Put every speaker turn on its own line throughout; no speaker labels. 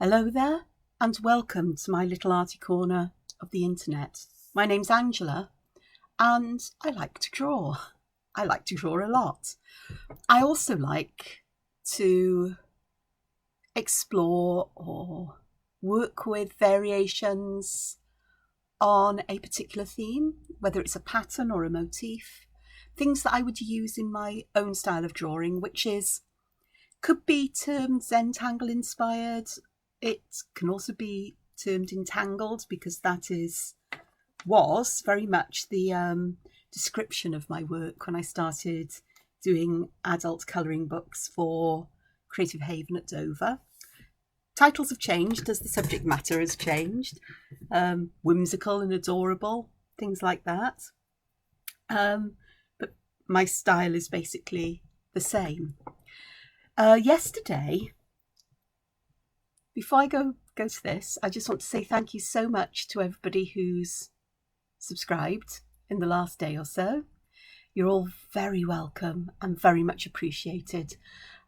Hello there, and welcome to my little arty corner of the internet. My name's Angela, and I like to draw. I like to draw a lot. I also like to explore or work with variations on a particular theme, whether it's a pattern or a motif, things that I would use in my own style of drawing, which could be termed Zentangle inspired. It can also be termed entangled because that was very much the description of my work when I started doing adult colouring books for Creative Haven at Dover. Titles have changed as the subject matter has changed. Whimsical and adorable, things like that. But my style is basically the same. Yesterday, before I go to this, I just want to say thank you so much to everybody who's subscribed in the last day or so. You're all very welcome and very much appreciated,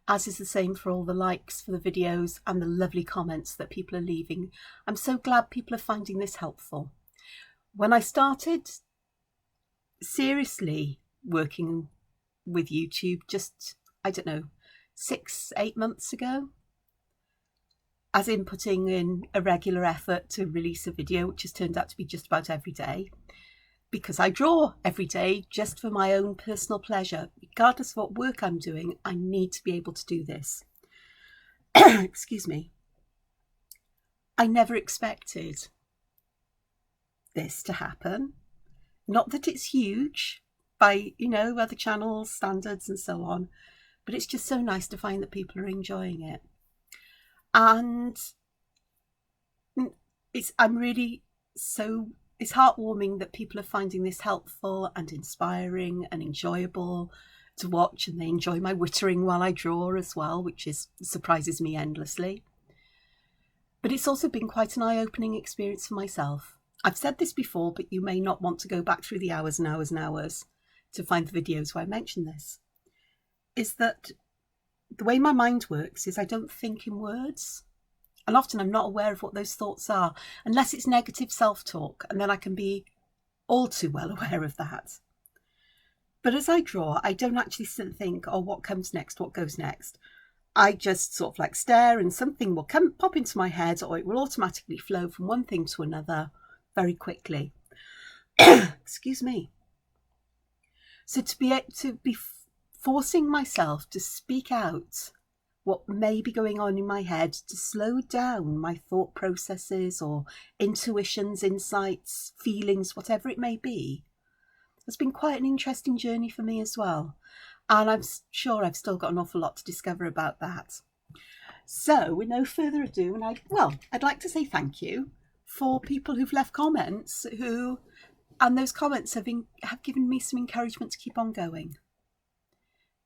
as is the same for all the likes for the videos and the lovely comments that people are leaving. I'm so glad people are finding this helpful. When I started seriously working with YouTube, just, I don't know, 6-8 months ago, as in putting in a regular effort to release a video, which has turned out to be just about every day, because I draw every day just for my own personal pleasure. Regardless of what work I'm doing, I need to be able to do this. Excuse me. I never expected this to happen. Not that it's huge by, other channels, standards and so on, but it's just so nice to find that people are enjoying it. And it's heartwarming that people are finding this helpful and inspiring and enjoyable to watch, and they enjoy my wittering while I draw as well, which surprises me endlessly. But it's also been quite an eye-opening experience for myself. I've said this before, but you may not want to go back through the hours and hours and hours to find the videos where I mention this, is that the way my mind works is I don't think in words. And often I'm not aware of what those thoughts are, unless it's negative self-talk, and then I can be all too well aware of that. But as I draw, I don't actually sit and think, oh, what comes next, what goes next. I just sort of like stare, and something will pop into my head, or it will automatically flow from one thing to another very quickly. Excuse me. So to be forcing myself to speak out what may be going on in my head, to slow down my thought processes or intuitions, insights, feelings, whatever it may be, has been quite an interesting journey for me as well. And I'm sure I've still got an awful lot to discover about that. So with no further ado, I'd like to say thank you for people who've left comments and those comments have given me some encouragement to keep on going.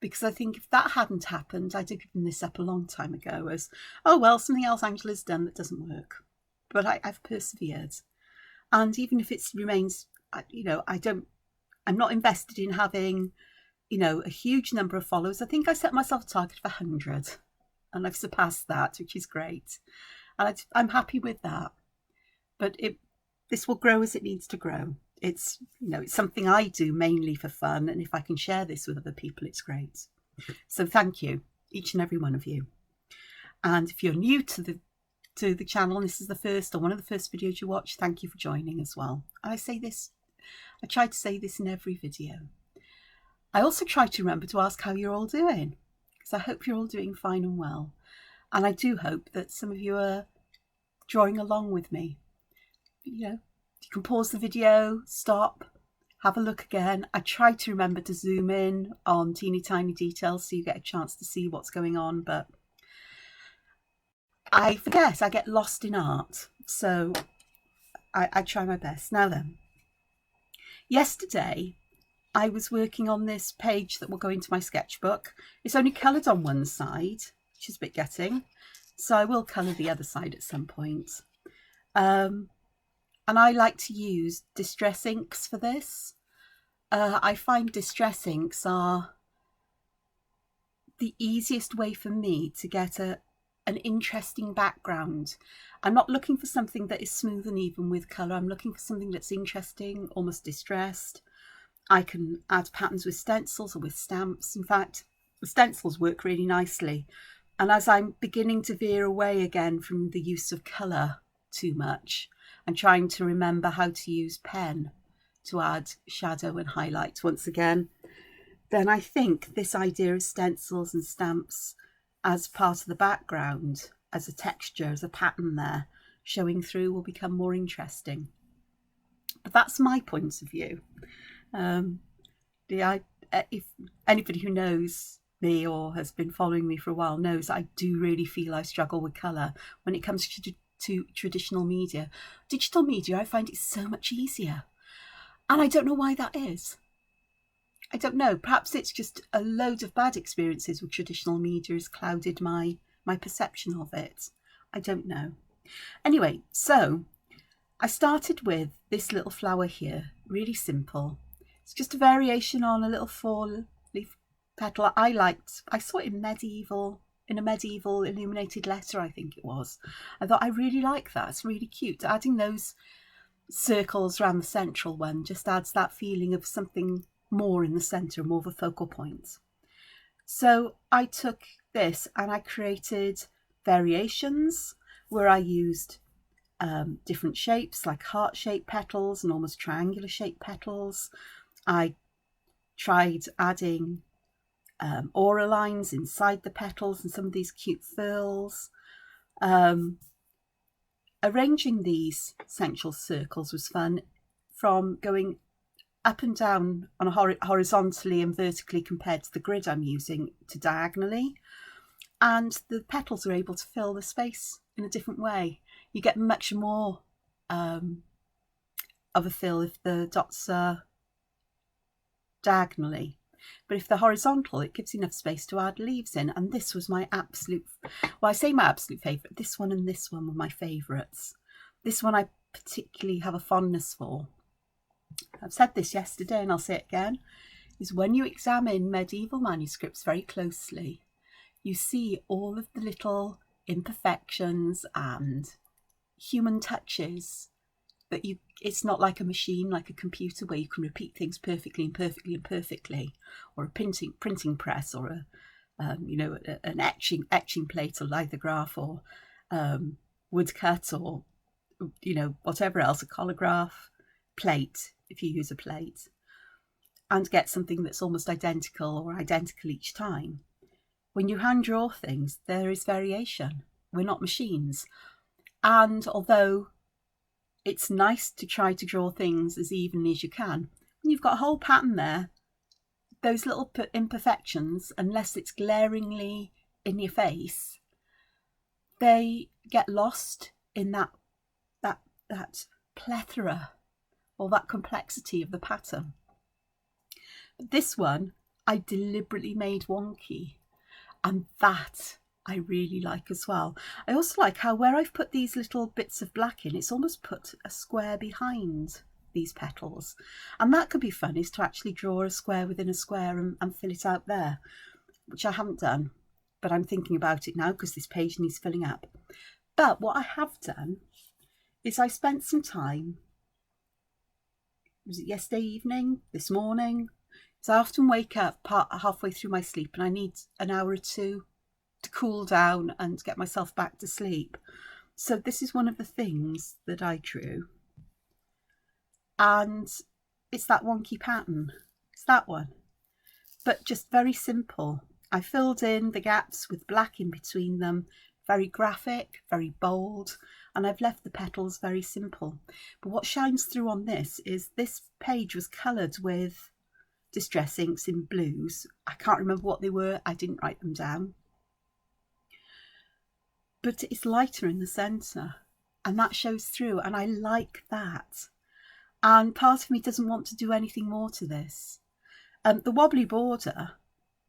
Because I think if that hadn't happened, I'd have given this up a long time ago as, oh, well, something else Angela's done that doesn't work. But I've persevered. And even if it remains, I'm not invested in having, a huge number of followers. I think I set myself a target of 100 and I've surpassed that, which is great. And I'm happy with that. But this will grow as it needs to grow. It's something I do mainly for fun, and if I can share this with other people, it's great. So thank you, each and every one of you. And if you're new to the channel and this is the first or one of the first videos you watch, thank you for joining as well. And I try to say this in every video. I also try to remember to ask how you're all doing, because I hope you're all doing fine and well. And I do hope that some of you are drawing along with me. You can pause the video, stop, have a look again. I try to remember to zoom in on teeny tiny details so you get a chance to see what's going on, but I forget, I get lost in art. So I try my best. Now then, yesterday I was working on this page that will go into my sketchbook. It's only coloured on one side, which is a bit gutting, so I will colour the other side at some point. And I like to use distress inks for this. I find distress inks are the easiest way for me to get a an interesting background. I'm not looking for something that is smooth and even with colour. I'm looking for something that's interesting, almost distressed. I can add patterns with stencils or with stamps. In fact, the stencils work really nicely. And as I'm beginning to veer away again from the use of colour too much, I'm trying to remember how to use pen to add shadow and highlight once again, then I think this idea of stencils and stamps as part of the background, as a texture, as a pattern there, showing through will become more interesting. But that's my point of view. If anybody who knows me or has been following me for a while knows I do really feel I struggle with colour when it comes to traditional media. Digital media, I find it so much easier. And I don't know why that is. I don't know. Perhaps it's just a load of bad experiences with traditional media has clouded my perception of it. I don't know. Anyway, so I started with this little flower here, really simple. It's just a variation on a little 4-leaf petal I saw it in a medieval illuminated letter, I think it was. I thought I really like that. It's really cute. Adding those circles around the central one just adds that feeling of something more in the centre, more of a focal point. So I took this and I created variations where I used different shapes like heart-shaped petals and almost triangular shaped petals. I tried adding aura lines inside the petals and some of these cute frills. Arranging these central circles was fun, from going up and down on a horizontally and vertically compared to the grid I'm using to diagonally, and the petals are able to fill the space in a different way. You get much more of a fill if the dots are diagonally, but if they're horizontal it gives enough space to add leaves in. And this was my absolute, well, I say my absolute favourite. This one and this one were my favourites. This one I particularly have a fondness for. I've said this yesterday and I'll say it again, is when you examine medieval manuscripts very closely, you see all of the little imperfections and human touches that it's not like a machine, like a computer where you can repeat things perfectly and perfectly and perfectly, or a printing press, or an etching plate or lithograph, or woodcut, or whatever else, a collograph plate if you use a plate, and get something that's almost identical or identical each time. When you hand draw things, there is variation. We're not machines. And although it's nice to try to draw things as evenly as you can, when you've got a whole pattern there, those little imperfections, unless it's glaringly in your face, they get lost in that plethora or that complexity of the pattern. But this one I deliberately made wonky, and that I really like as well. I also like how where I've put these little bits of black in, it's almost put a square behind these petals, and that could be fun, is to actually draw a square within a square and fill it out there, which I haven't done, but I'm thinking about it now because this page needs filling up. But what I have done is I spent some time, was it yesterday evening, this morning? So I often wake up halfway through my sleep and I need an hour or two to cool down and get myself back to sleep. So this is one of the things that I drew, and it's that wonky pattern. It's that one, but just very simple. I filled in the gaps with black in between them, very graphic, very bold, and I've left the petals very simple. But what shines through on this is this page was coloured with distress inks in blues. I can't remember what they were, I didn't write them down. But it's lighter in the centre, and that shows through, and I like that. And part of me doesn't want to do anything more to this. The wobbly border,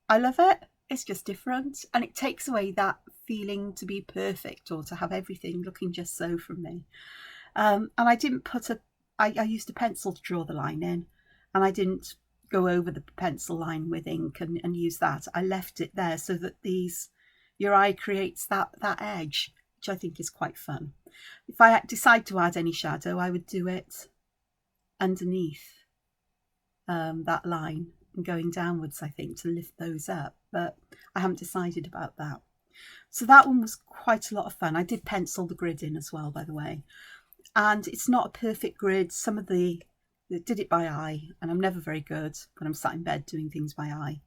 I love it. It's just different, and it takes away that feeling to be perfect or to have everything looking just so from me. And I didn't put I used a pencil to draw the line in, and I didn't go over the pencil line with ink and use that. I left it there so that these your eye creates that edge, which I think is quite fun. If I decide to add any shadow, I would do it underneath that line and going downwards, I think, to lift those up, but I haven't decided about that. So that one was quite a lot of fun. I did pencil the grid in as well, by the way, and it's not a perfect grid. Some of the did it by eye, and I'm never very good when I'm sat in bed doing things by eye.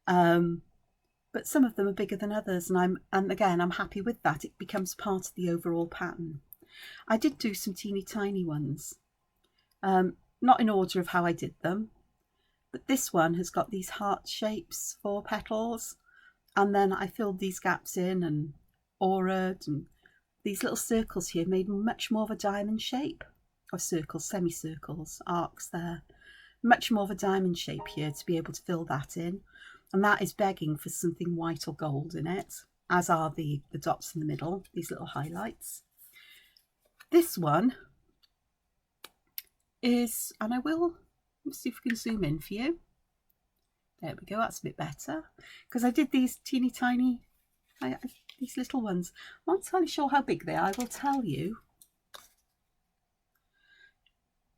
But some of them are bigger than others, and again I'm happy with that. It becomes part of the overall pattern. I did do some teeny tiny ones, not in order of how I did them, but this one has got these heart shapes for petals, and then I filled these gaps in and auraed, and these little circles here made much more of a diamond shape, or circles, semicircles, arcs there, much more of a diamond shape here to be able to fill that in. And that is begging for something white or gold in it, as are the dots in the middle, these little highlights. This one is, and let's see if we can zoom in for you. There we go, that's a bit better. Because I did these teeny tiny, these little ones. I'm not entirely sure how big they are, I will tell you.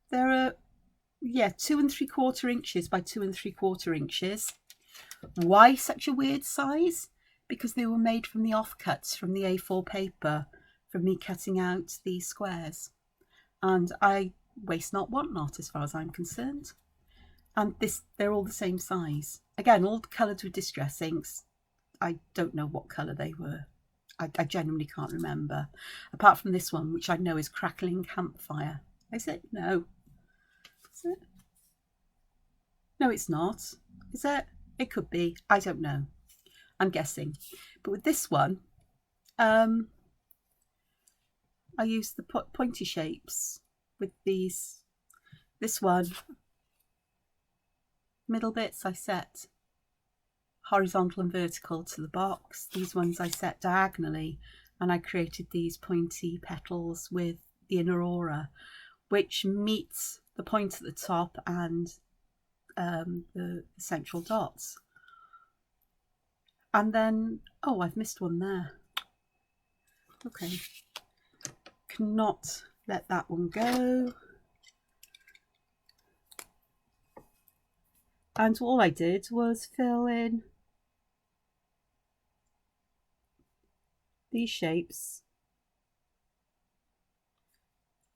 There are, 2 3/4 inches by 2 3/4 inches. Why such a weird size? Because they were made from the offcuts from the A4 paper from me cutting out these squares, and I waste not, want not, as far as I'm concerned. And they're all the same size. Again, all coloured with distress inks. I don't know what colour they were. I genuinely can't remember, apart from this one, which I know is Crackling Campfire. Is it? No. Is it? No, it's not. Is it? It could be. I don't know. I'm guessing. But with this one, I used the pointy shapes with these. This one, middle bits I set horizontal and vertical to the box. These ones I set diagonally, and I created these pointy petals with the inner aura, which meets the point at the top and the central dots. And then, oh, I've missed one there. Okay, cannot let that one go. And all I did was fill in these shapes.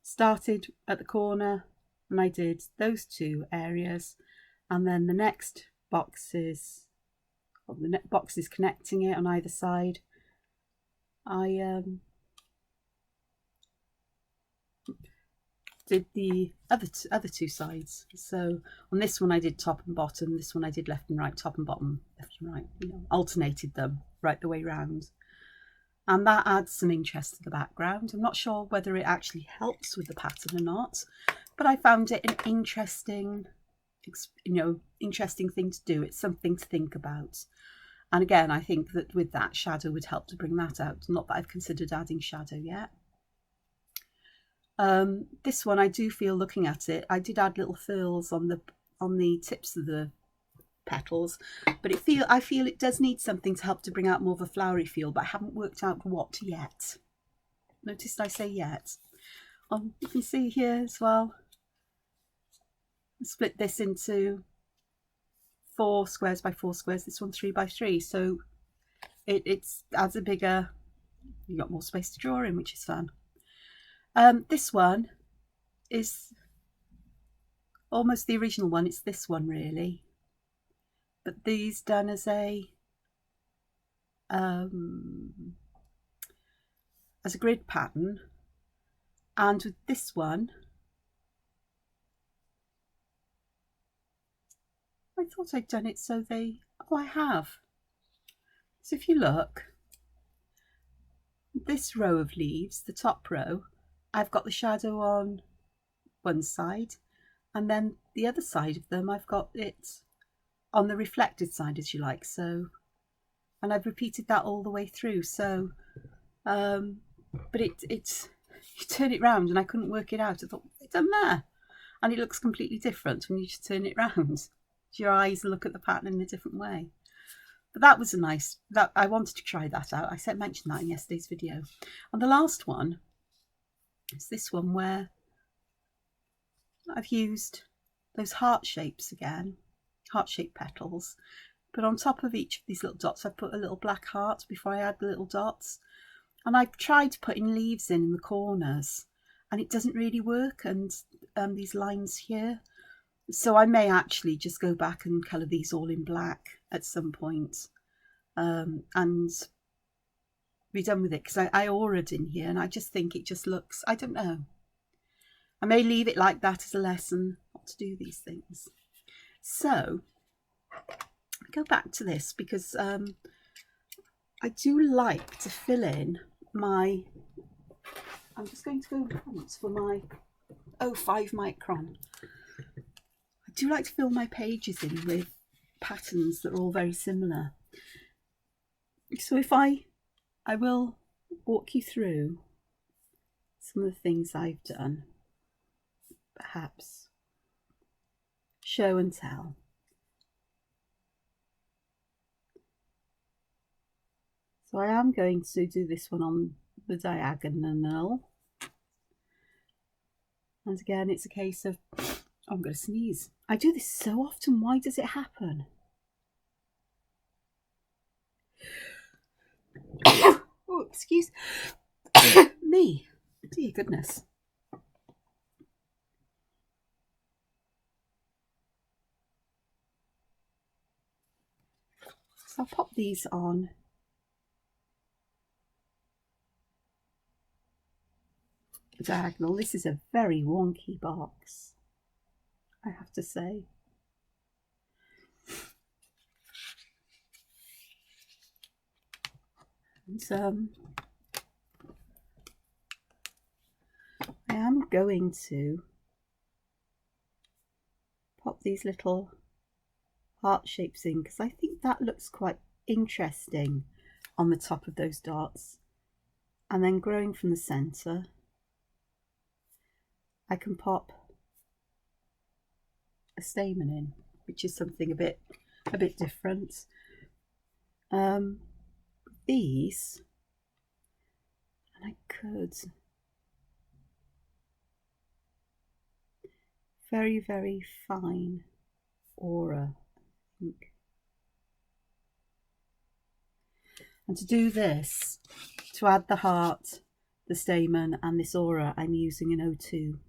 Started at the corner, and I did those 2 areas, and then the next boxes, or the boxes connecting it on either side, I did the other two sides. So on this one I did top and bottom, this one I did left and right, top and bottom, left and right, alternated them right the way round. And that adds some interest to the background. I'm not sure whether it actually helps with the pattern or not, but I found it an interesting thing to do. It's something to think about. And again, I think that with that, shadow would help to bring that out. Not that I've considered adding shadow yet. This one, I do feel, looking at it, I did add little furls on the tips of the petals, but I feel it does need something to help to bring out more of a flowery feel, but I haven't worked out what yet. Notice I say yet. You can see here as well, I split this into 4 squares by 4 squares, this one 3 by 3, so it's adds a bigger, you got more space to draw in, which is fun. This one is almost the original one. It's this one really, but these done as a grid pattern. And with this one, I thought I'd done it so I have. So if you look, this row of leaves, the top row, I've got the shadow on one side, and then the other side of them I've got it on the reflected side, as you like. So, and I've repeated that all the way through. So, but it's you turn it round and I couldn't work it out. I thought, it's done there, and it looks completely different when you just turn it round. Your eyes look at the pattern in a different way. But that was a nice, that I wanted to try that out. I mentioned that in yesterday's video. And the last one is this one, where I've used those heart shapes again, heart-shaped petals, but on top of each of these little dots I've put a little black heart before I add the little dots. And I've tried putting leaves in the corners, and it doesn't really work, and these lines here. So I may actually just go back and colour these all in black at some point, and be done with it, because I auraed in here and I just think it just looks, I don't know. I may leave it like that as a lesson not to do these things. So go back to this, because I do like to fill in my, I'm just going to go once for my 5 micron. I do like to fill my pages in with patterns that are all very similar. So if I will walk you through some of the things I've done, perhaps show and tell. So I am going to do this one on the diagonal. And again, it's a case of, oh, I'm going to sneeze. I do this so often. Why does it happen? Oh, excuse me. Dear goodness. So I'll pop these on. Diagonal. This is a very wonky box, I have to say. And I am going to pop these little heart shapes in, because I think that looks quite interesting on the top of those dots. And then growing from the centre, I can pop a stamen in, which is something a bit different. These, and I could very, very fine aura, I think. And to do this, to add the heart, the stamen and this aura, I'm using an 02.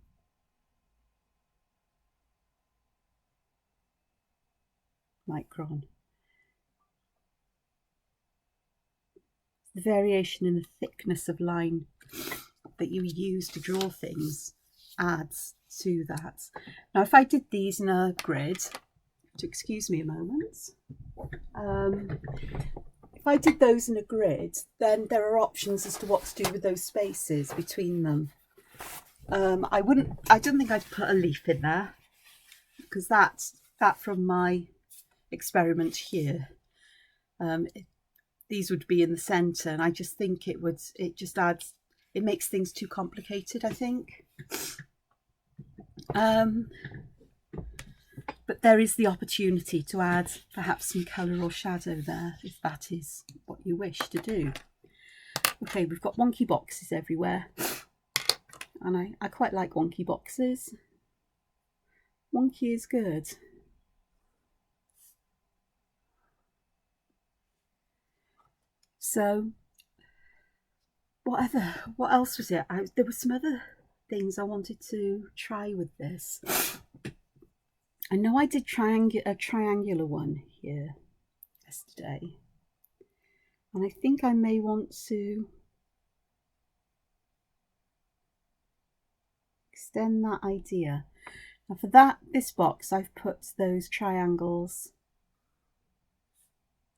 Micron. The variation in the thickness of line that you use to draw things adds to that. Now, if I did these in a grid, to excuse me a moment, if I did those in a grid, then there are options as to what to do with those spaces between them. I don't think I'd put a leaf in there, because that from my experiment here, these would be in the center, and I just think it makes things too complicated, I think. But there is the opportunity to add perhaps some colour or shadow there, if that is what you wish to do. Okay, we've got wonky boxes everywhere, and I quite like wonky boxes. Wonky is good. So what else was it? There were some other things I wanted to try with this. I know I did a triangular one here yesterday, and I think I may want to extend that idea. Now for this box, I've put those triangles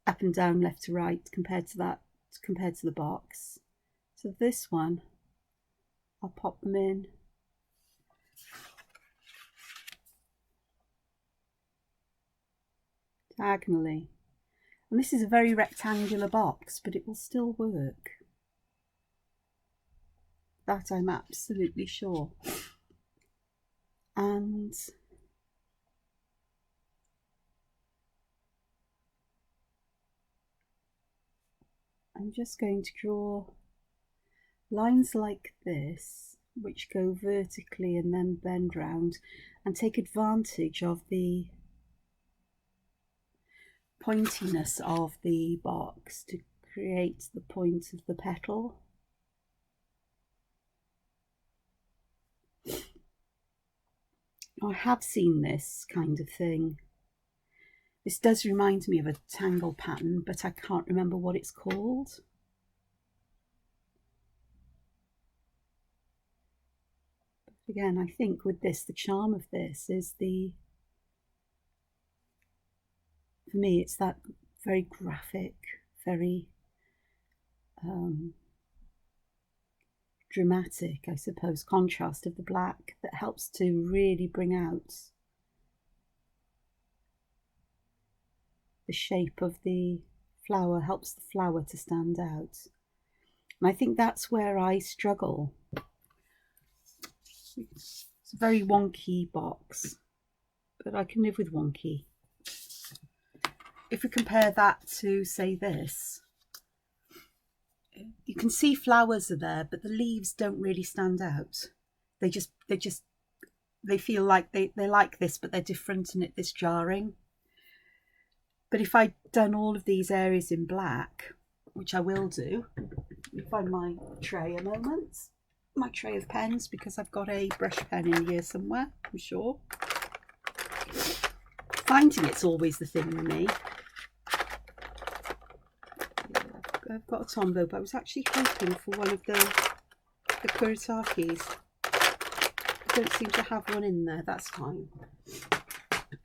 up and down, left to right, compared to the box. So this one, I'll pop them in diagonally. And this is a very rectangular box, but it will still work. That I'm absolutely sure. And I'm just going to draw lines like this, which go vertically and then bend round, and take advantage of the pointiness of the box to create the point of the petal. I have seen this kind of thing. This does remind me of a tangle pattern, but I can't remember what it's called. But again, I think with this, the charm of this is for me, it's that very graphic, very dramatic, I suppose, contrast of the black that helps to really bring out the shape of the flower, helps the flower to stand out. And I think that's where I struggle. It's a very wonky box, but I can live with wonky. If we compare that to, say, this, you can see flowers are there, but the leaves don't really stand out. They feel like they're like this, but they're different, and it's jarring. But if I'd done all of these areas in black, which I will do, let me find my tray a moment, my tray of pens, because I've got a brush pen in here somewhere, I'm sure. Finding it's always the thing with me. I've got a Tombow, but I was actually hoping for one of the Kuritakis. I don't seem to have one in there, that's fine.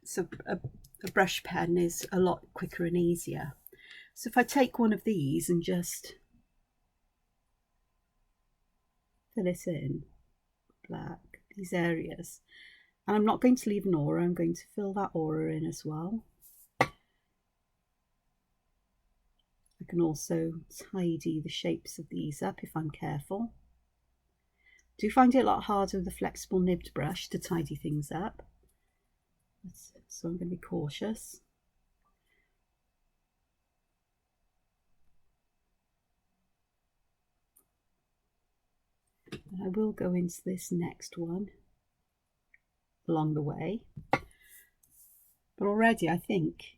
So a brush pen is a lot quicker and easier. So if I take one of these and just fill it in black, these areas, and I'm not going to leave an aura, I'm going to fill that aura in as well. I can also tidy the shapes of these up if I'm careful. I do find it a lot harder with a flexible nibbed brush to tidy things up, so I'm going to be cautious. And I will go into this next one along the way, but already I think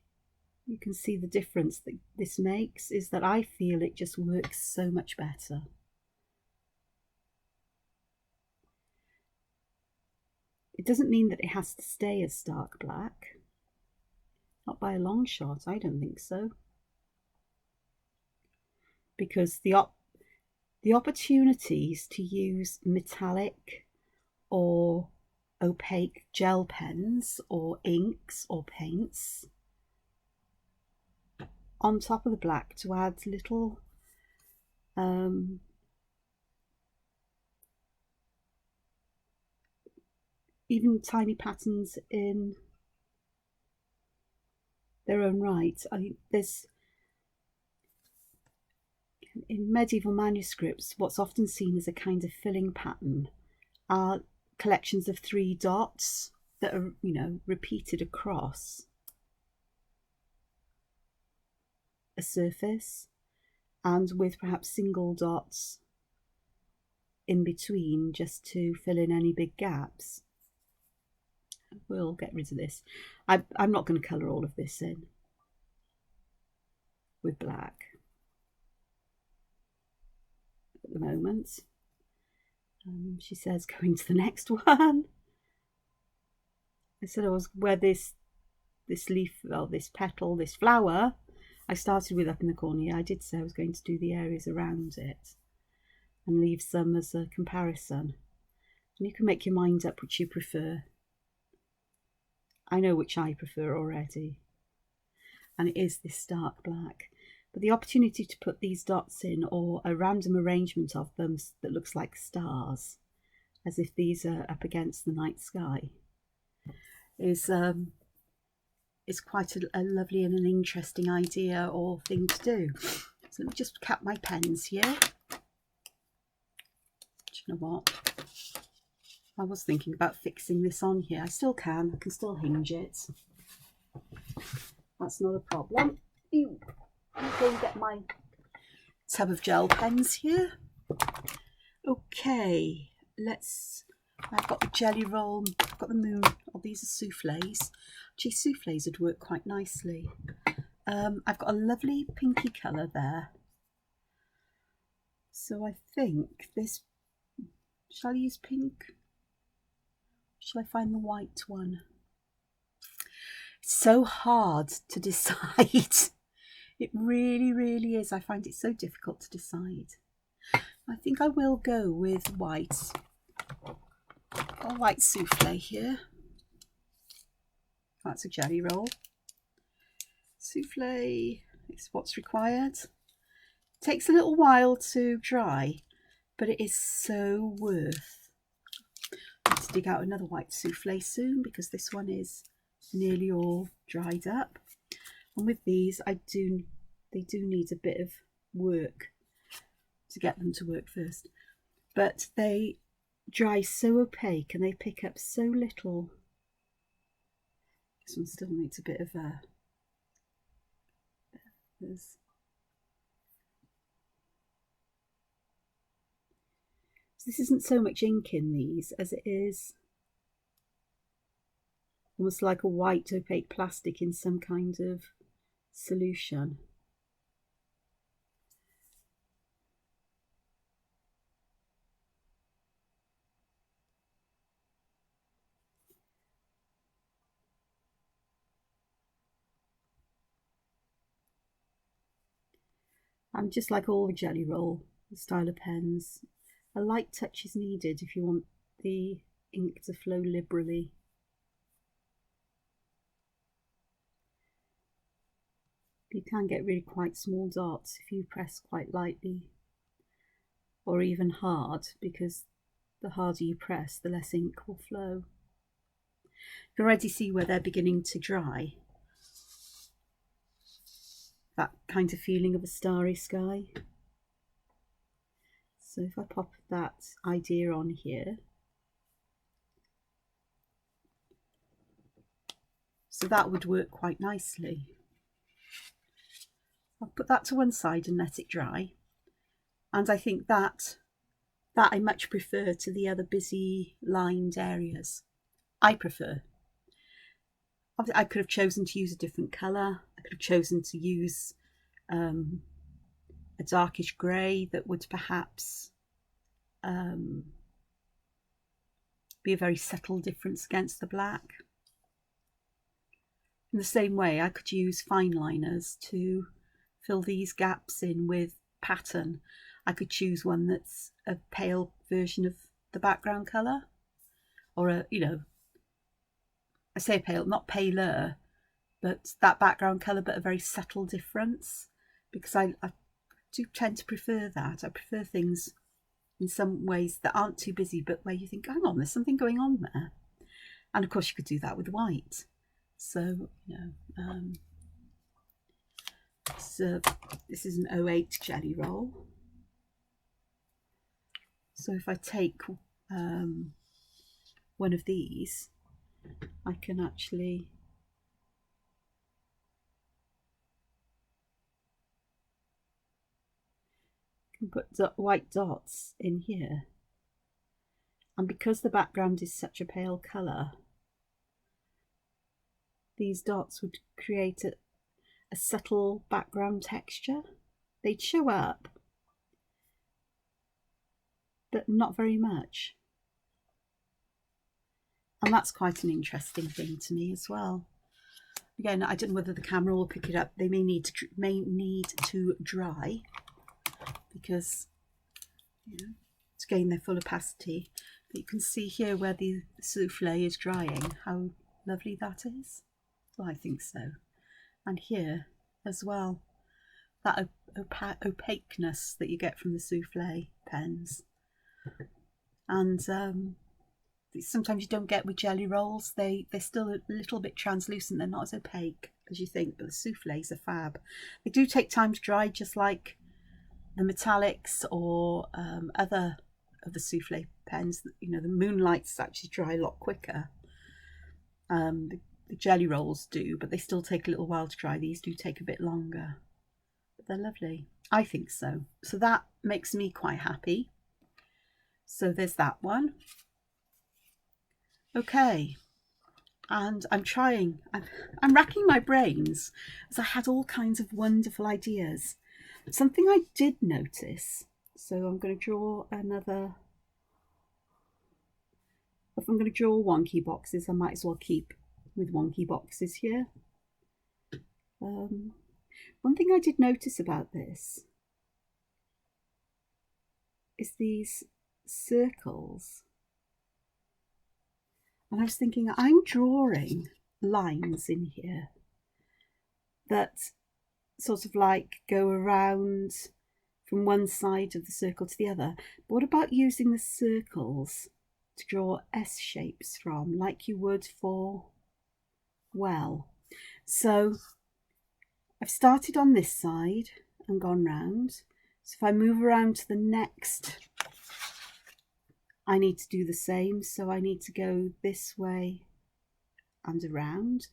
you can see the difference that this makes is that I feel it just works so much better. It doesn't mean that it has to stay as stark black. Not by a long shot, I don't think so. Because the opportunities to use metallic or opaque gel pens or inks or paints on top of the black to add little even tiny patterns in their own right. I think there's, in medieval manuscripts, what's often seen as a kind of filling pattern are collections of 3 dots that are, you know, repeated across a surface, and with perhaps single dots in between just to fill in any big gaps. We'll get rid of this. I'm not going to colour all of this in with black at the moment. She says going to the next one. I said I was where this leaf, well, this petal, this flower I started with up in the corner. Yeah, I did say I was going to do the areas around it and leave some as a comparison. And you can make your mind up which you prefer. I know which I prefer already, and it is this stark black. But the opportunity to put these dots in, or a random arrangement of them that looks like stars, as if these are up against the night sky, is quite a lovely and an interesting idea or thing to do. So let me just cap my pens here. Do you know what? I was thinking about fixing this on here. I still can. I can still hinge it. That's not a problem. Ew. Let me go and get my tub of gel pens here. Okay, I've got the jelly roll, I've got the moon, these are souffles. Gee, souffles would work quite nicely. I've got a lovely pinky colour there. So I think this, shall I use pink? Shall I find the white one? It's so hard to decide. It really, really is. I find it so difficult to decide. I think I will go with white. A white souffle here. That's a jelly roll. Souffle is what's required. Takes a little while to dry, but it is so worth. Let's dig out another white souffle soon because this one is nearly all dried up. And with these, they do need a bit of work to get them to work first. But they dry so opaque and they pick up so little. This one still needs a bit of this isn't so much ink in these as it is almost like a white opaque plastic in some kind of solution. And just like all the jelly roll style of pens, a light touch is needed if you want the ink to flow liberally. You can get really quite small dots if you press quite lightly or even hard, because the harder you press, the less ink will flow. You can already see where they're beginning to dry. That kind of feeling of a starry sky. So if I pop that idea on here, so that would work quite nicely. I'll put that to one side and let it dry. And I think that I much prefer to the other busy lined areas. I prefer. I could have chosen to use a different colour. I could have chosen to use a darkish grey that would perhaps be a very subtle difference against the black. In the same way, I could use fine liners to fill these gaps in with pattern. I could choose one that's a pale version of the background colour, or I say pale, not paler, but that background colour, but a very subtle difference, because I do tend to prefer that. I prefer things in some ways that aren't too busy, but where you think, hang on, there's something going on there. And of course you could do that with white. So, so this is an 08 jelly roll. So if I take one of these, I can actually put white dots in here. And because the background is such a pale colour, these dots would create a subtle background texture. They'd show up, but not very much. And that's quite an interesting thing to me as well. Again, I don't know whether the camera will pick it up. They may need to dry, because to gain their full opacity. But you can see here where the souffle is drying, how lovely that is. Well, I think so. And here as well, that opaqueness that you get from the souffle pens. And sometimes you don't get with jelly rolls. They're still a little bit translucent. They're not as opaque as you think, but the souffles are fab. They do take time to dry, just like the metallics or other of the souffle pens. The Moonlights actually dry a lot quicker. The jelly rolls do, but they still take a little while to dry. These do take a bit longer. But they're lovely. I think so. So that makes me quite happy. So there's that one. Okay. And I'm racking my brains as I had all kinds of wonderful ideas. Something I did notice, so I'm going to draw another. If I'm going to draw wonky boxes, I might as well keep with wonky boxes here. One thing I did notice about this is these circles. And I was thinking, I'm drawing lines in here that sort of like go around from one side of the circle to the other. But what about using the circles to draw S shapes from, like you would for well? So I've started on this side and gone round. So if I move around to the next, I need to do the same. So I need to go this way and around.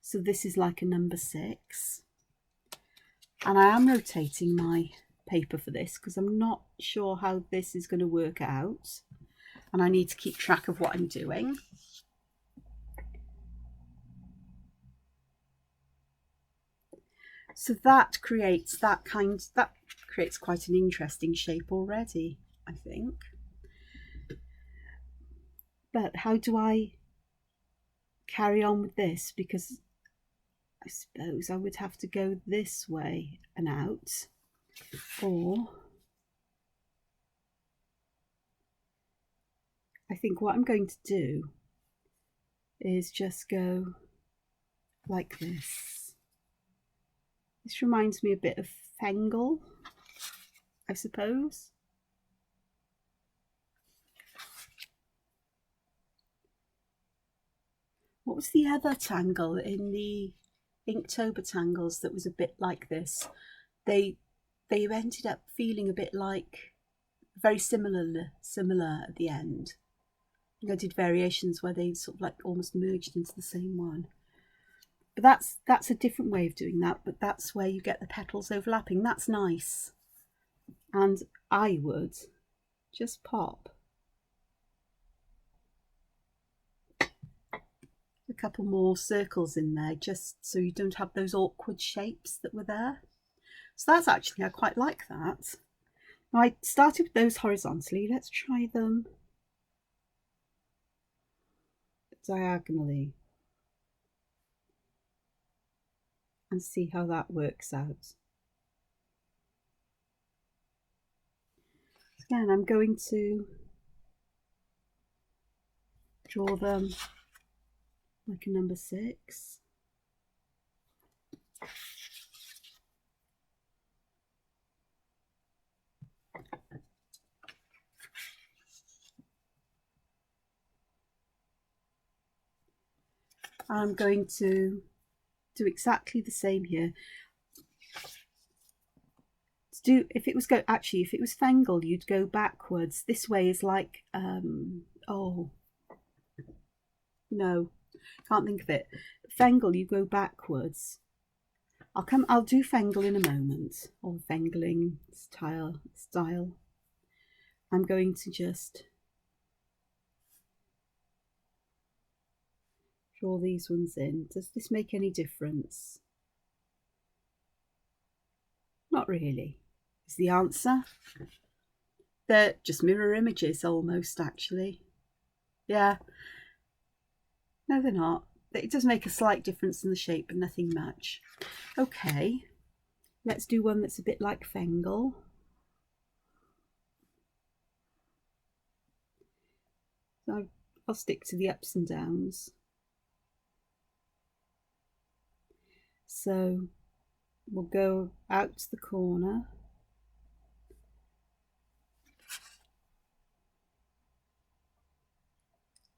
So this is like a number 6. And I am rotating my paper for this because I'm not sure how this is going to work out. And I need to keep track of what I'm doing. So that creates quite an interesting shape already, I think. But how do I carry on with this? Because I suppose I would have to go this way and out, or I think what I'm going to do is just go like this. This reminds me a bit of Fengal, I suppose. What was the other tangle in the Inktober tangles that was a bit like this? They ended up feeling a bit like very similar at the end. I did variations where they sort of like almost merged into the same one. But that's a different way of doing that, but that's where you get the petals overlapping. That's nice. And I would just pop a couple more circles in there, just so you don't have those awkward shapes that were there. So that's actually, I quite like that. Now I started with those horizontally. Let's try them diagonally and see how that works out. Again, I'm going to draw them like a number 6. I'm going to do exactly the same here. If it was Fengal, you'd go backwards. This way is like oh no, can't think of it. Fengal, you go backwards. I'll do Fengal in a moment, or Fengaling style. I'm going to just draw these ones in. Does this make any difference? Not really, is the answer. They're just mirror images almost, actually. Yeah. No, they're not. It does make a slight difference in the shape, but nothing much. Okay, let's do one that's a bit like Fengal. So I'll stick to the ups and downs. So we'll go out to the corner.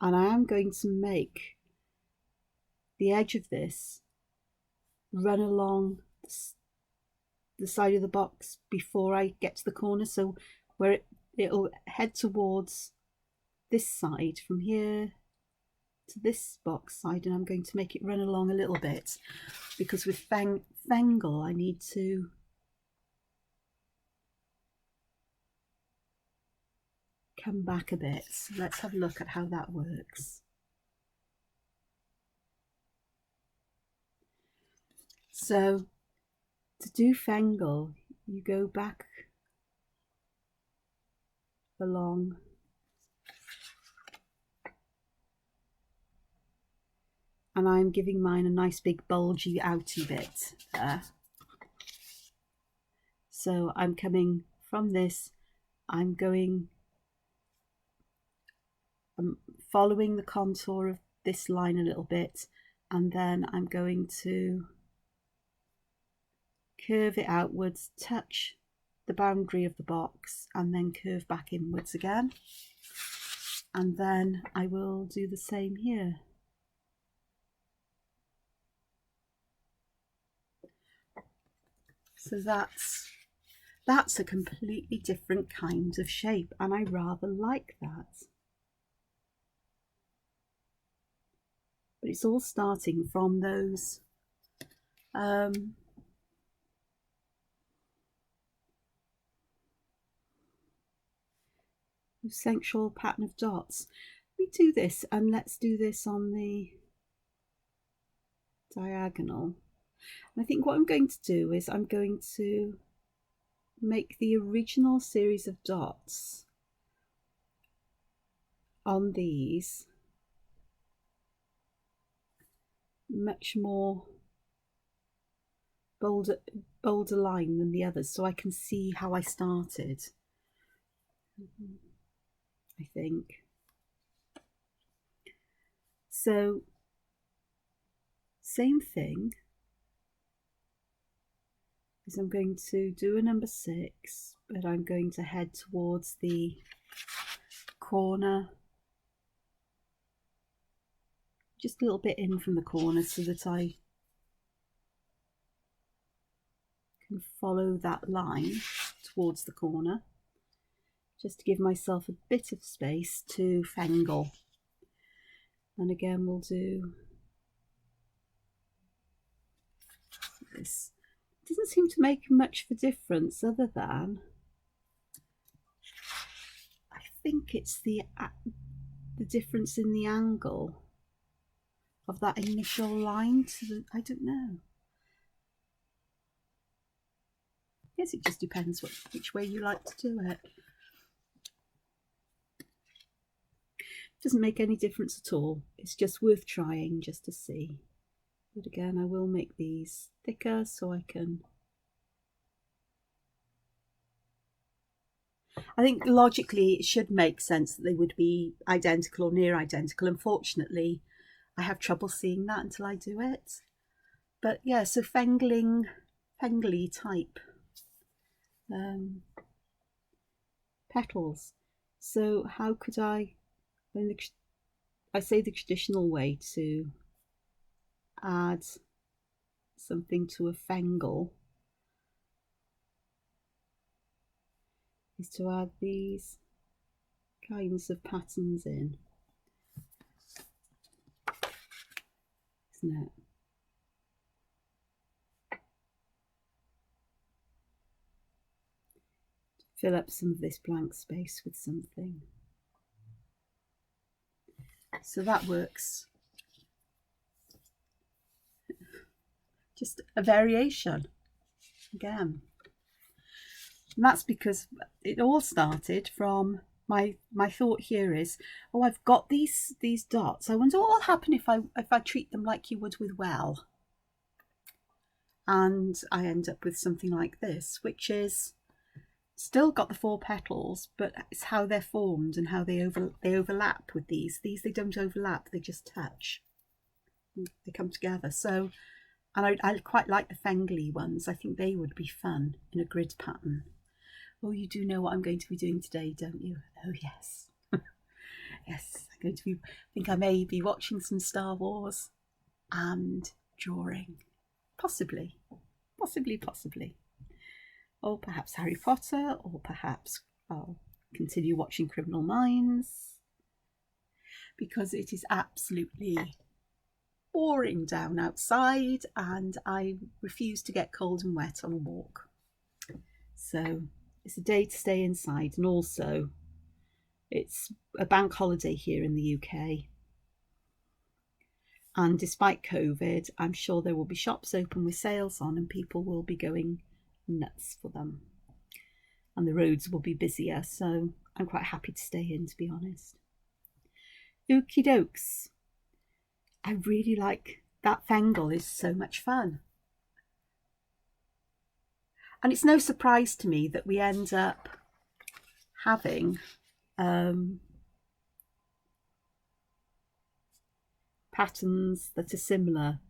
And I am going to make the edge of this run along the side of the box before I get to the corner, so where it'll head towards this side from here to this box side, and I'm going to make it run along a little bit because with Fengal I need to come back a bit. So let's have a look at how that works. So to do Fengle, you go back along and I'm giving mine a nice big bulgy outy bit there. So I'm coming from this, I'm following the contour of this line a little bit, and then I'm going to curve it outwards, touch the boundary of the box, and then curve back inwards again. And then I will do the same here. So that's a completely different kind of shape, and I rather like that. But it's all starting from those sensual pattern of dots. Let me do this, and let's do this on the diagonal. And I think what I'm going to do is I'm going to make the original series of dots on these much more bolder line than the others, so I can see how I started. I think so. Same thing is I'm going to do a number 6, but I'm going to head towards the corner, just a little bit in from the corner, so that I can follow that line towards the corner, just to give myself a bit of space to Fengle. And again, we'll do this. It doesn't seem to make much of a difference, other than I think it's the difference in the angle of that initial line to the, I don't know. I guess it just depends which way you like to do it. Doesn't make any difference at all. It's just worth trying just to see. But again, I will make these thicker so I can... I think logically it should make sense that they would be identical or near identical. Unfortunately, I have trouble seeing that until I do it. But yeah, so fengly type petals. So how could I say the traditional way to add something to a Fengle is to add these kinds of patterns in, isn't it? Fill up some of this blank space with something. So that works. Just a variation again. And that's because it all started from my thought here is, oh, I've got these dots. I wonder what will happen if I treat them like you would with well. And I end up with something like this, which is still got the 4 petals, but it's how they're formed and how they overlap with these. These, they don't overlap, they just touch. They come together. So, and I quite like the fengly ones. I think they would be fun in a grid pattern. Oh, you do know what I'm going to be doing today, don't you? Oh, yes. Yes, I'm going to be, I think I may be watching some Star Wars and drawing. Possibly. Or perhaps Harry Potter, or perhaps I'll continue watching Criminal Minds, because it is absolutely pouring down outside and I refuse to get cold and wet on a walk. So it's a day to stay inside, and also It's a bank holiday here in the UK. And despite COVID, I'm sure there will be shops open with sales on and people will be going nuts for them. And the roads will be busier, so I'm quite happy to stay in, to be honest. Okie dokes. I really like that Fengal, is so much fun. And it's no surprise to me that we end up having patterns that are similar,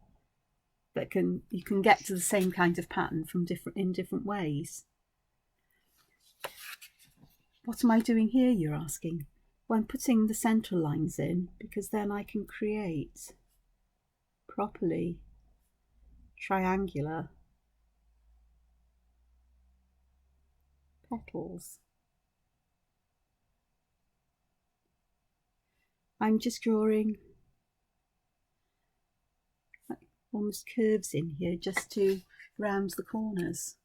that you can get to the same kind of pattern from in different ways. What am I doing here, you're asking? Well, I'm putting the centre lines in because then I can create properly triangular petals. I'm just drawing almost curves in here just to round the corners,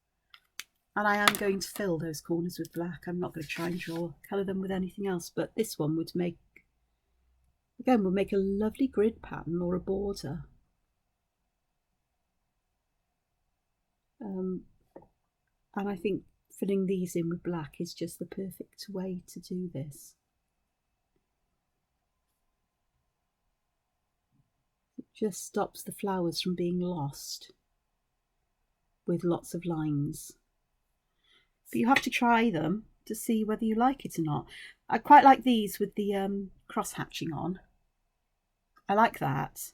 and I am going to fill those corners with black. I'm not going to try and colour them with anything else, but this one would make a lovely grid pattern or a border. And I think filling these in with black is just the perfect way to do this. Just stops the flowers from being lost with lots of lines. But you have to try them to see whether you like it or not. I quite like these with the cross hatching on. I like that.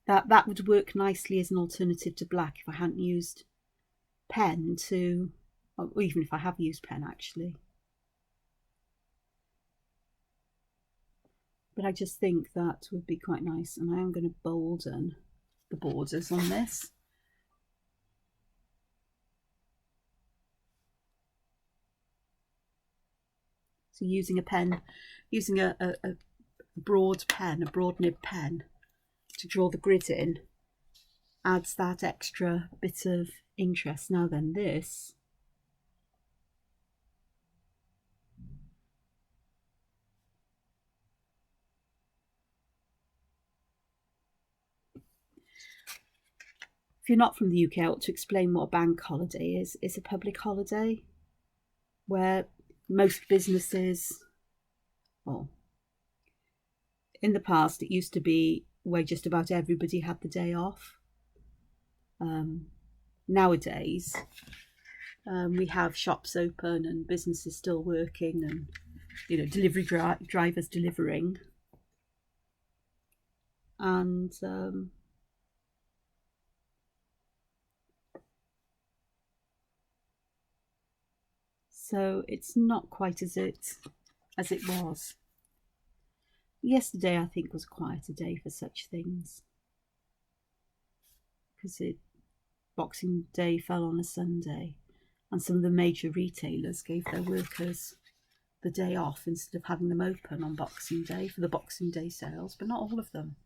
That would work nicely as an alternative to black if I hadn't used pen to, or even if I have used pen actually. But I just think that would be quite nice, and I am going to bolden the borders on this. So using a pen, using a broad pen, a broad nib pen to draw the grid in adds that extra bit of interest. Now then, this if you're not from the UK, I ought to explain what a bank holiday is. It's a public holiday where most businesses, well, in the past it used to be where just about everybody had the day off. Nowadays, we have shops open and businesses still working, and delivery drivers delivering, and so it's not quite as it was. Yesterday, I think, was quite a day for such things because Boxing Day fell on a Sunday, and some of the major retailers gave their workers the day off instead of having them open on Boxing Day for the Boxing Day sales, but not all of them.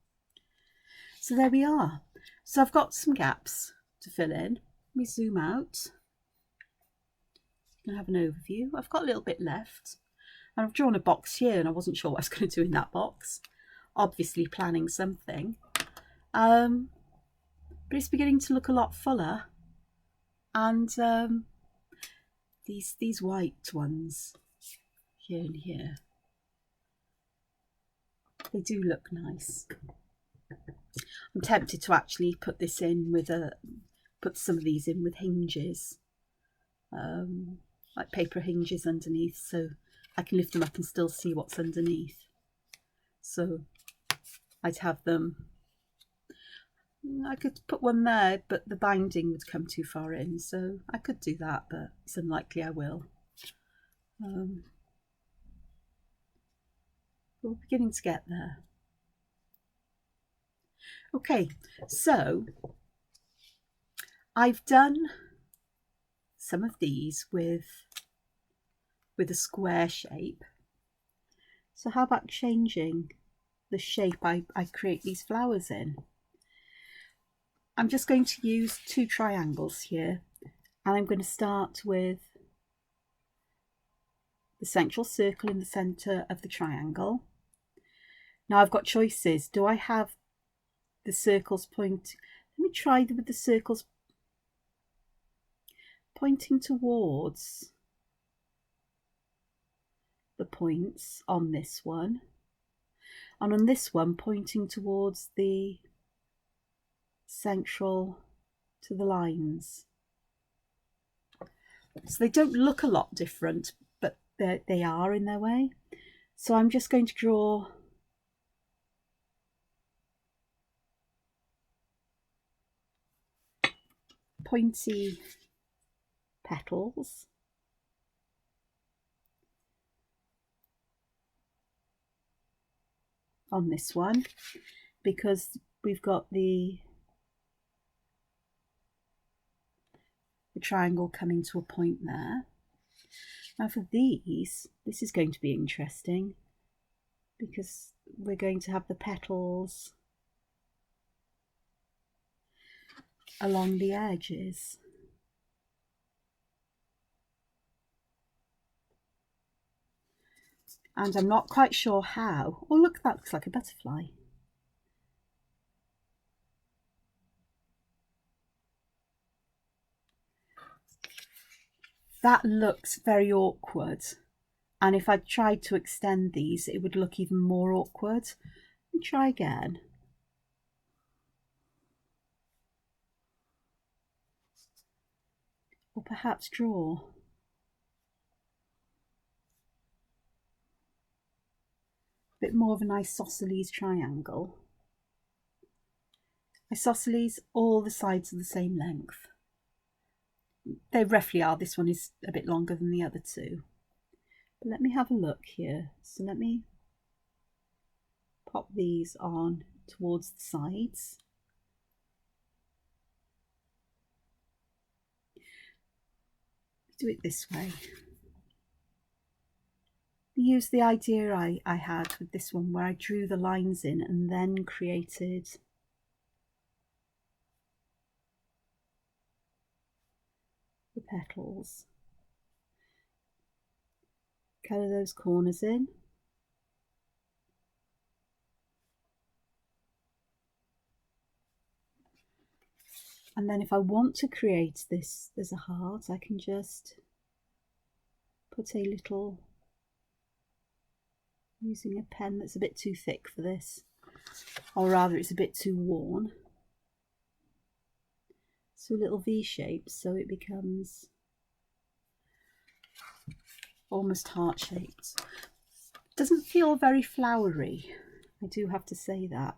So there we are. So I've got some gaps to fill in. Let me zoom out and have an overview. I've got a little bit left, and I've drawn a box here, and I wasn't sure what I was going to do in that box. Obviously planning something, but it's beginning to look a lot fuller. And these white ones here and here, they do look nice. I'm tempted to actually put this in with put some of these in with hinges, like paper hinges underneath, so I can lift them up and still see what's underneath. So I'd have them, I could put one there, but the binding would come too far in, so I could do that, but it's unlikely I will. We're beginning to get there. Okay, so I've done some of these with a square shape. So how about changing the shape I create these flowers in? I'm just going to use 2 triangles here, and I'm going to start with the central circle in the centre of the triangle. Now I've got choices. Do I have the circles point? Let me try with the circles pointing towards the points on this one, and on this one pointing towards the central to the lines. So they don't look a lot different, but they are in their way. So I'm just going to draw pointy petals on this one, because we've got the triangle coming to a point there. Now for these, this is going to be interesting because we're going to have the petals along the edges. And I'm not quite sure how. Oh look, that looks like a butterfly. That looks very awkward, and if I tried to extend these it would look even more awkward. Let me try again. Or perhaps draw a bit more of an isosceles triangle. Isosceles, all the sides are the same length. They roughly are. This one is a bit longer than the other two. But let me have a look here. So let me pop these on towards the sides. Do it this way. Use the idea I had with this one where I drew the lines in and then created the petals. Colour those corners in. And then if I want to create this as a heart, I can just put a little, using a pen that's a bit too thick for this, or rather it's a bit too worn. So a little V shape, so it becomes almost heart shaped. Doesn't feel very flowery, I do have to say that,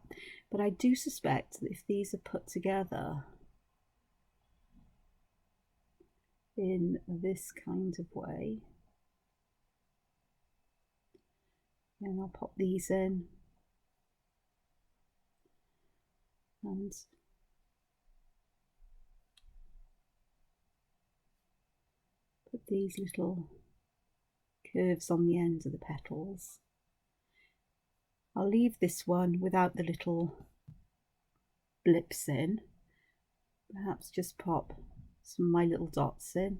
but I do suspect that if these are put together in this kind of way, and I'll pop these in and put these little curves on the ends of the petals. I'll leave this one without the little blips in, perhaps just pop some of my little dots in.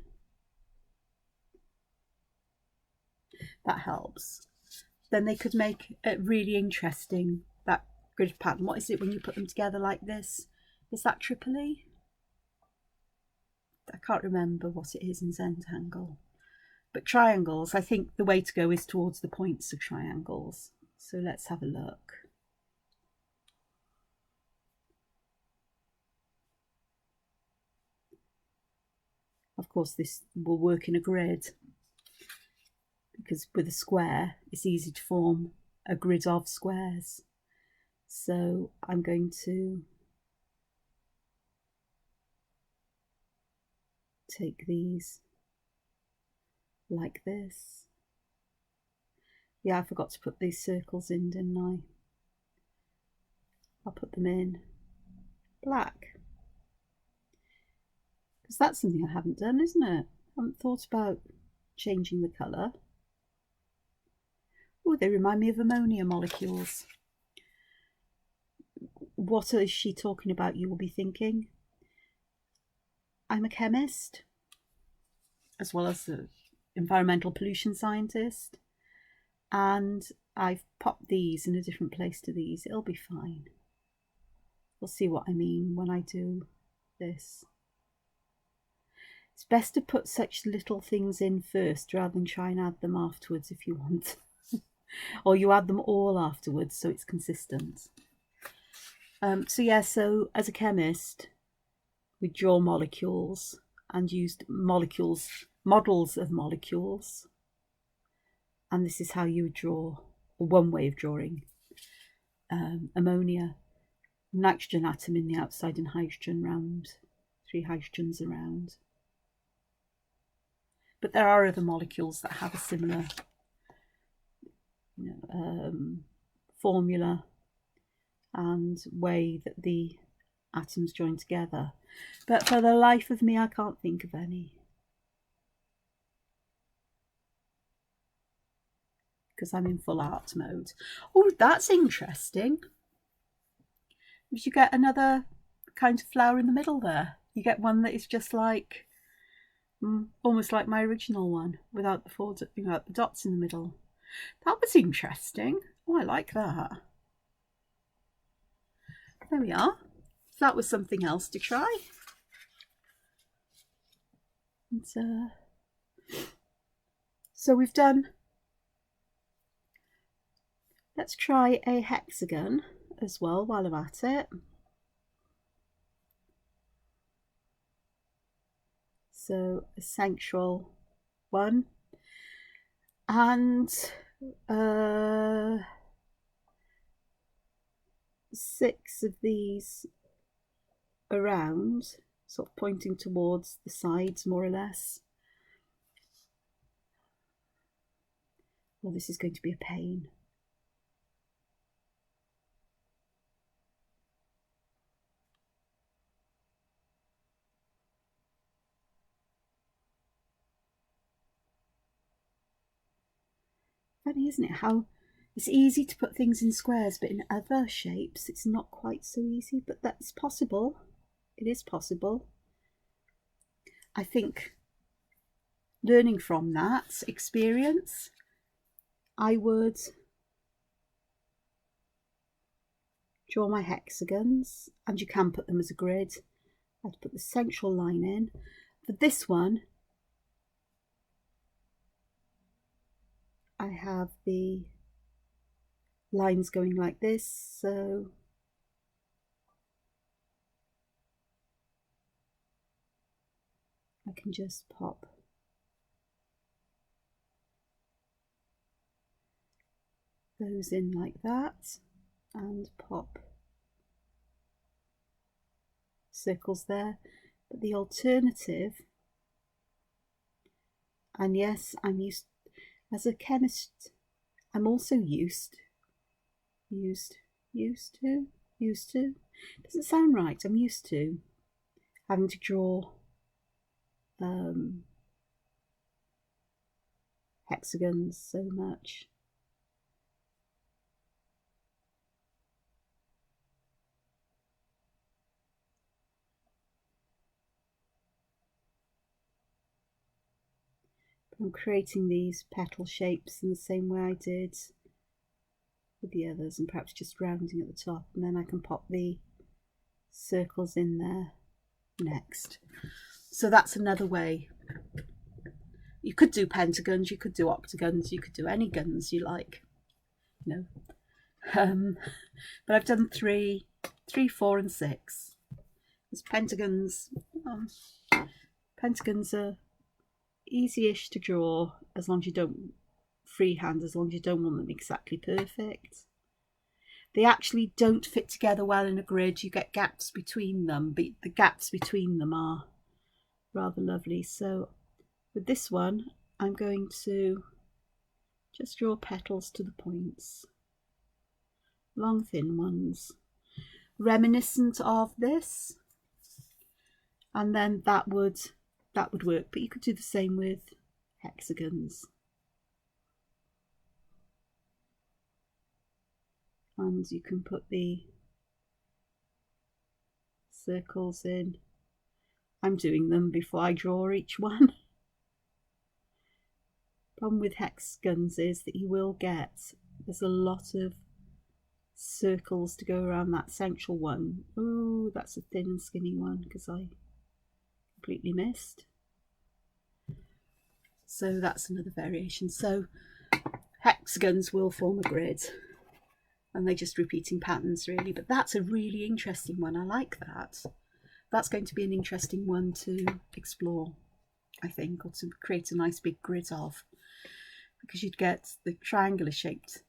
That helps. Then they could make it really interesting, that grid pattern. What is it when you put them together like this? Is that Tripoli? I can't remember what it is in Zentangle. But triangles, I think the way to go is towards the points of triangles. So let's have a look. Of course, this will work in a grid, because with a square, it's easy to form a grid of squares. So I'm going to take these like this. Yeah, I forgot to put these circles in, didn't I? I'll put them in black, because that's something I haven't done, isn't it? I haven't thought about changing the colour. Oh, they remind me of ammonia molecules. What is she talking about, you will be thinking? I'm a chemist, as well as environmental pollution scientist, and I've popped these in a different place to these. It'll be fine. We'll see what I mean when I do this. It's best to put such little things in first rather than try and add them afterwards if you want. Or you add them all afterwards so it's consistent. So yeah, so as a chemist, we draw molecules and used models of molecules. And this is how you would draw, or one way of drawing ammonia, nitrogen atom in the outside and hydrogen round, 3 hydrogens around. But there are other molecules that have a similar formula and way that the atoms join together. But for the life of me, I can't think of any. Because I'm in full art mode. Oh, that's interesting. Did you get another kind of flower in the middle there? You get one that is just like, almost like my original one, without the dots in the middle. That was interesting. Oh, I like that. There we are. So that was something else to try. And, so we've done. Let's try a hexagon as well while I'm at it. So a central one and 6 of these around, sort of pointing towards the sides more or less. Well, this is going to be a pain. Funny, isn't it, how it's easy to put things in squares, but in other shapes it's not quite so easy, but that's possible. It is possible. I think learning from that experience, I would draw my hexagons, and you can put them as a grid. I'd put the central line in. For this one, I have the lines going like this, so I can just pop those in like that and pop circles there. But the alternative, and yes, I'm used, as a chemist, I'm also used to, doesn't sound right, I'm used to having to draw hexagons so much. I'm creating these petal shapes in the same way I did with the others, and perhaps just rounding at the top, and then I can pop the circles in there next. So that's another way. You could do pentagons, you could do octagons, you could do any guns you like, you know. But I've done 3, 4 and 6. There's pentagons. Pentagons are easy-ish to draw as long as you don't freehand, as long as you don't want them exactly perfect. They actually don't fit together well in a grid. You get gaps between them, but the gaps between them are rather lovely. So with this one, I'm going to just draw petals to the points, long thin ones, reminiscent of this, and then that would work. But you could do the same with hexagons. And you can put the circles in. I'm doing them before I draw each one. Problem with hexagons is that you will get, there's a lot of circles to go around that central one. Oh, that's a thin and skinny one because I completely missed. So that's another variation. So hexagons will form a grid, and they're just repeating patterns really, but that's a really interesting one. I like that. That's going to be an interesting one to explore, I think, or to create a nice big grid of, because you'd get the triangular shaped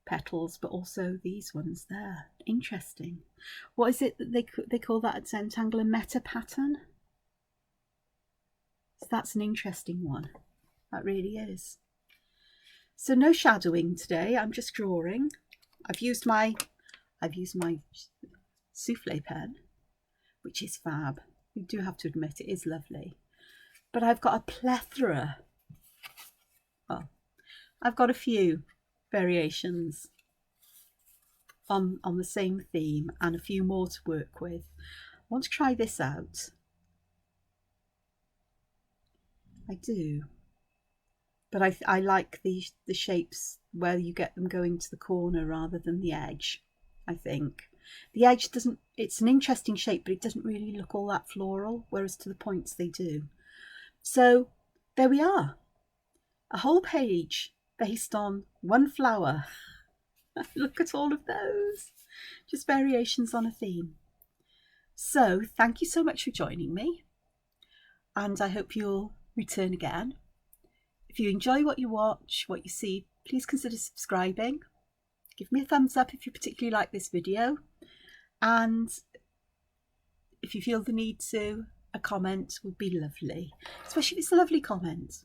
petals, but also these ones there. Interesting. What is it that they call that a centangle, a meta pattern? So that's an interesting one. That really is. So no shadowing today. I'm just drawing. I've used my souffle pen, which is fab. You do have to admit it is lovely. But I've got a plethora. Well, I've got a few variations on the same theme and a few more to work with. I want to try this out. I do. But I like the shapes where you get them going to the corner rather than the edge, I think. The edge doesn't, it's an interesting shape, but it doesn't really look all that floral, whereas to the points they do. So there we are. A whole page based on one flower. Look at all of those. Just variations on a theme. So thank you so much for joining me, and I hope you'll return again. If you enjoy what you watch, what you see, please consider subscribing. Give me a thumbs up if you particularly like this video. And if you feel the need to, a comment would be lovely, especially if it's a lovely comment.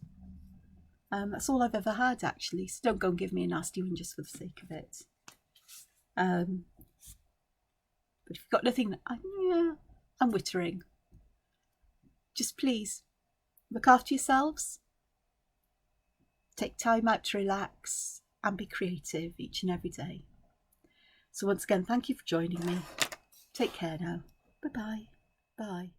That's all I've ever had, actually, so don't go and give me a nasty one just for the sake of it. But if you've got nothing, I'm wittering. Just please look after yourselves. Take time out to relax and be creative each and every day. So once again, thank you for joining me. Take care now. Bye-bye. Bye.